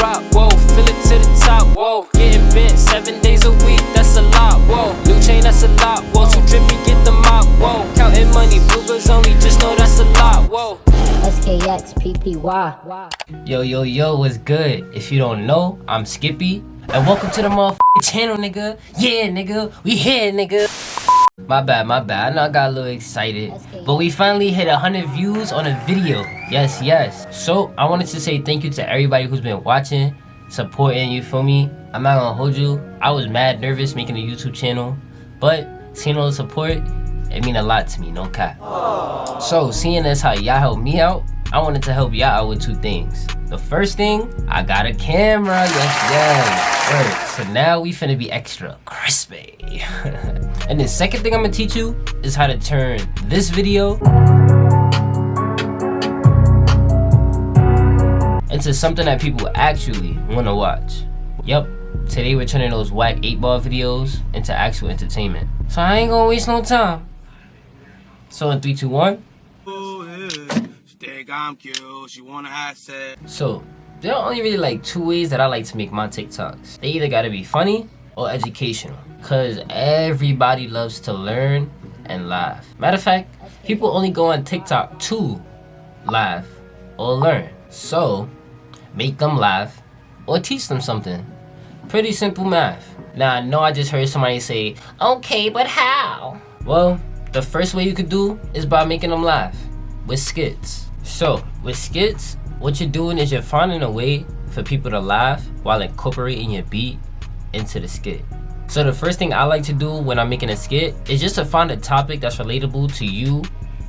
rock, whoa, fill it to the top, whoa. Getting bent 7 days a week, that's a lot, whoa. New chain, that's a lot, whoa. Too drippy, get the mop, whoa. Counting money, Bluebirds only, just know that's a lot, whoa. Skxppy. Yo, what's good? If you don't know, I'm Skxppy, and welcome to the motherfucking channel, nigga. Yeah, nigga, we here, nigga. My bad. I know I got a little excited, but we finally hit 100 views on a video. Yes. So I wanted to say thank you to everybody who's been watching, supporting, you feel me? I'm not gonna hold you. I was mad nervous making a YouTube channel, but seeing all the support, it mean a lot to me, no cap. So seeing as how y'all helped me out, I wanted to help y'all out with 2 things. The first thing, I got a camera, yes. Word. So now we finna be extra crispy. And the second thing I'm gonna teach you is how to turn this video into something that people actually wanna watch. Yup, today we're turning those whack 8-ball videos into actual entertainment. So I ain't gonna waste no time. So in 3, 2, 1. I'm cute, she wanna have sex. So there are only really like 2 ways that I like to make my TikToks. They either gotta be funny or educational, cause everybody loves to learn and laugh. Matter of fact, people only go on TikTok to laugh or learn. So make them laugh or teach them something. Pretty simple math. Now I know I just heard somebody say, okay, but how? Well, the first way you could do is by making them laugh with skits. So with skits, what you're doing is you're finding a way for people to laugh while incorporating your beat into the skit. So the first thing I like to do when I'm making a skit is just to find a topic that's relatable to you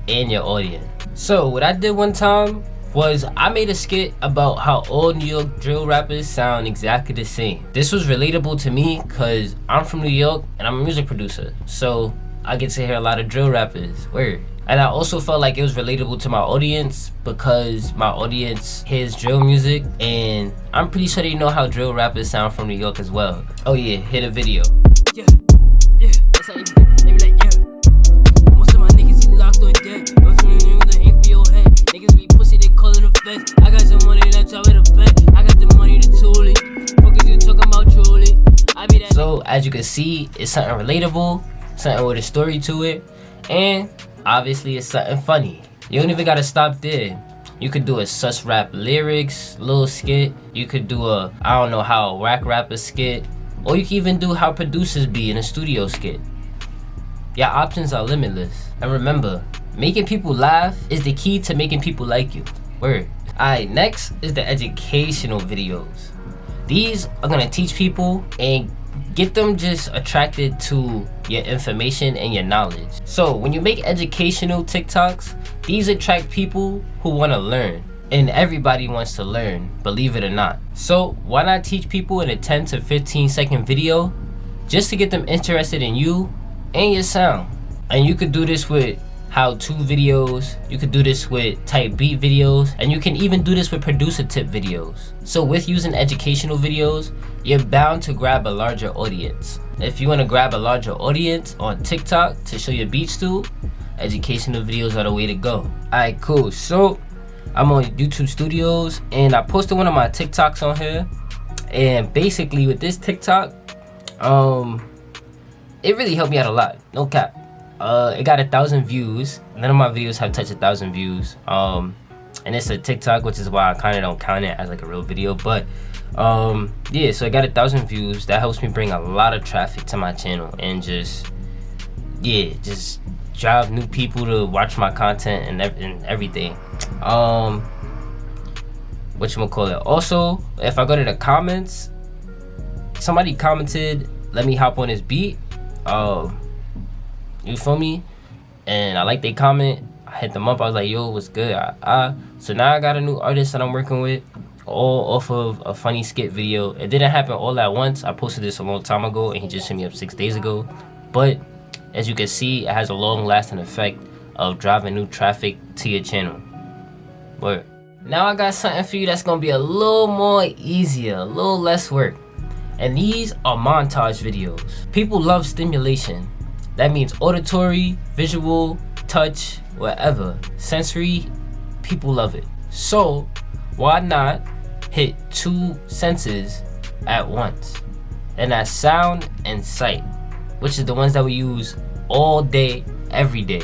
and your audience. So what I did one time was I made a skit about how all New York drill rappers sound exactly the same. This was relatable to me because I'm from New York and I'm a music producer. So I get to hear a lot of drill rappers, word. And I also felt like it was relatable to my audience because my audience hears drill music and I'm pretty sure they know how drill rappers sound from New York as well. Oh yeah, hit a video. Yeah, that's how they be like, yeah. Most of my niggas, he locked on dead. Most of my niggas ain't for your head. Niggas be pussy, they callin' the feds. I got some money, that's how it a bet. I got the money to tool it. Fuck is you talking about truly? I be that. So as you can see, it's something relatable, something with a story to it, and obviously it's something funny. You don't even gotta stop there. You could do a sus rap lyrics little skit. You could do a I don't know how a whack rapper skit, or you can even do how producers be in a studio skit. Your options are limitless. And remember, making people laugh is the key to making people like you. Word. Alright, next is the educational videos. These are gonna teach people and get them just attracted to your information and your knowledge. So when you make educational TikToks, these attract people who want to learn. And everybody wants to learn, believe it or not. So why not teach people in a 10 to 15 second video just to get them interested in you and your sound? And you could do this with how-to videos, you could do this with type beat videos, and you can even do this with producer tip videos. So with using educational videos, you're bound to grab a larger audience. If you want to grab a larger audience on TikTok to show your beats to, educational videos are the way to go. Alright, cool. So I'm on YouTube Studios and I posted one of my TikToks on here, and basically with this TikTok, it really helped me out a lot, no cap. It got 1,000 views. None of my videos have touched 1,000 views. And it's a TikTok, which is why I kind of don't count it as like a real video. But yeah, so it got 1,000 views. That helps me bring a lot of traffic to my channel and just drive new people to watch my content and everything. Whatchamacallit. Also, if I go to the comments, somebody commented, "Let me hop on this beat." You feel me? And I like their comment. I hit them up. I was like, yo, what's good? So now I got a new artist that I'm working with, all off of a funny skit video. It didn't happen all at once. I posted this a long time ago and he just hit me up 6 days ago. But as you can see, it has a long lasting effect of driving new traffic to your channel. Word. Now I got something for you that's gonna be a little more easier, a little less work. And these are montage videos. People love stimulation. That means auditory, visual, touch, whatever. Sensory, people love it. So why not hit 2 senses at once, and that's sound and sight, which is the ones that we use all day, every day.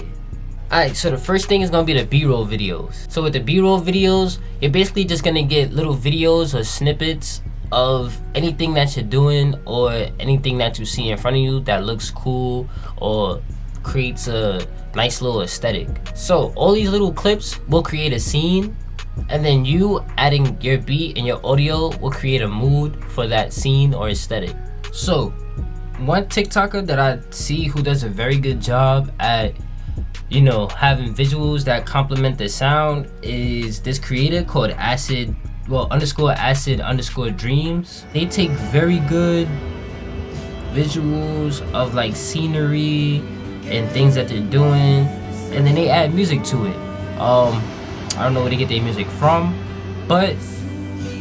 Alright, so the first thing is gonna be the B-roll videos. So with the B-roll videos, you're basically just gonna get little videos or snippets of anything that you're doing or anything that you see in front of you that looks cool or creates a nice little aesthetic. So all these little clips will create a scene, and then you adding your beat and your audio will create a mood for that scene or aesthetic. So one TikToker that I see who does a very good job at, you know, having visuals that complement the sound is this creator called acid dreams. They take very good visuals of like scenery and things that they're doing, and then they add music to it. I don't know where they get their music from, but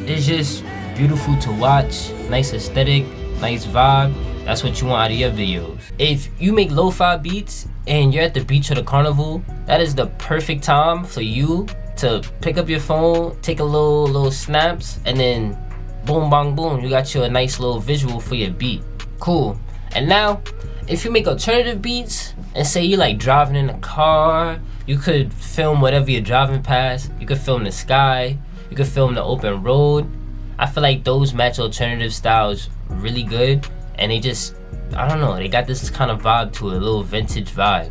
it's just beautiful to watch. Nice aesthetic, nice vibe. That's what you want out of your videos. If you make lo-fi beats and you're at the beach or the carnival, that is the perfect time for you to pick up your phone, take a little snaps, and then boom bang boom, you got you a nice little visual for your beat. Cool. And now if you make alternative beats and say you like driving in a car, you could film whatever you're driving past. You could film the sky, you could film the open road. I feel like those match alternative styles really good, and they just, I don't know, they got this kind of vibe to it, a little vintage vibe.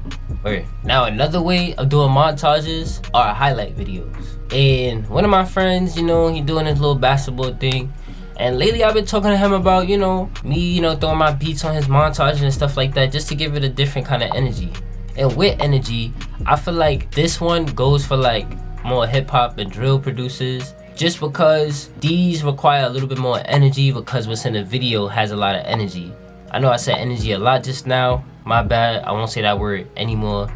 Now another way of doing montages are highlight videos. And one of my friends, you know, he doing his little basketball thing, and lately I've been talking to him about, you know, me, you know, throwing my beats on his montages and stuff like that, just to give it a different kind of energy. And with energy, I feel like this one goes for like more hip-hop and drill producers, just because these require a little bit more energy because what's in the video has a lot of energy. I know I said energy a lot just now, my bad, I won't say that word anymore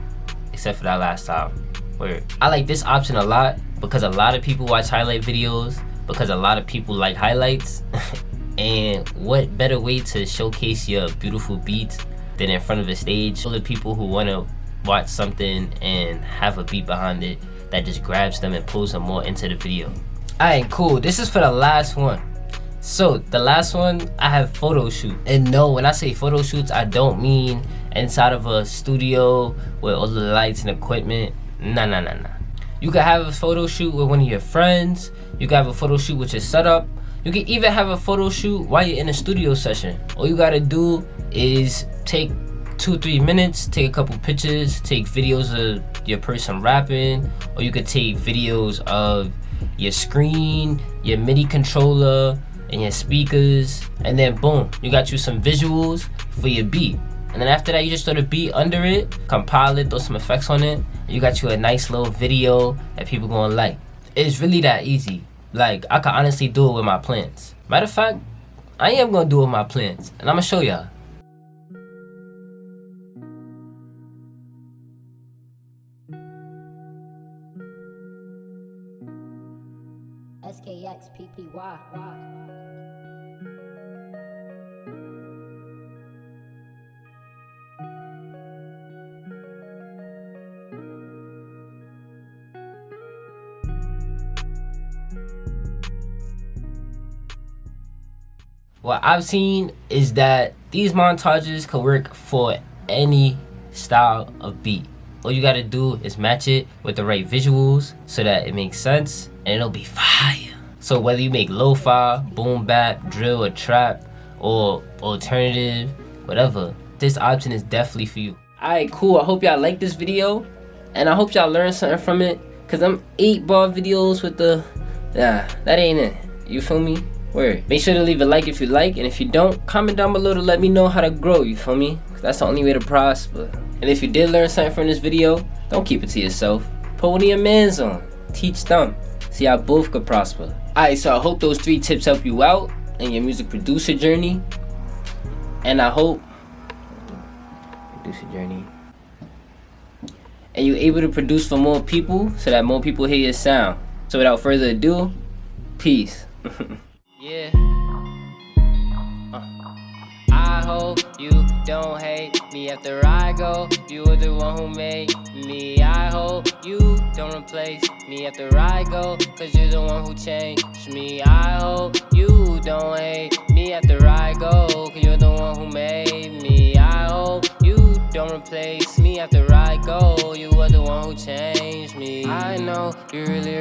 except for that last time. I like this option a lot because a lot of people watch highlight videos, because a lot of people like highlights. And what better way to showcase your beautiful beats than in front of a stage full of people who want to watch something and have a beat behind it that just grabs them and pulls them more into the video. Alright, cool. This is for the last one. So the last one, I have photo shoot. And no, when I say photo shoots, I don't mean inside of a studio with all the lights and equipment. Nah. You can have a photo shoot with one of your friends. You can have a photo shoot with your setup. You can even have a photo shoot while you're in a studio session. All you gotta do is take 2-3 minutes, take a couple pictures, take videos of your person rapping, or you could take videos of your screen, your MIDI controller, and your speakers, and then boom, you got you some visuals for your beat. And then after that, you just throw the beat under it, compile it, throw some effects on it, and you got you a nice little video that people gonna like. It's really that easy. Like, I can honestly do it with my plants. Matter of fact, I am gonna do it with my plants, and I'm gonna show y'all. Skxppy. What I've seen is that these montages could work for any style of beat. All you gotta do is match it with the right visuals so that it makes sense and it'll be fire. So whether you make lo-fi, boom bap, drill, or trap, or alternative, whatever, this option is definitely for you. Alright, cool. I hope y'all like this video, and I hope y'all learned something from it, cause them 8-bar videos with the, that ain't it. You feel me? Word. Make sure to leave a like if you like, and if you don't, comment down below to let me know how to grow, you feel me? Cause that's the only way to prosper. And if you did learn something from this video, don't keep it to yourself. Put one of your mans on. Teach them. See how both could prosper. Alright, so I hope those 3 tips help you out in your music producer journey. And I hope and you're able to produce for more people so that more people hear your sound. So without further ado, peace. Yeah. I hope you don't hate me after I go. You were the one who made me. I hope you you don't replace me after I go, cause you're the one who changed me. I hope you don't hate me after I go, cause you're the one who made me. I hope you don't replace me after I go, you are the one who changed me. I know you really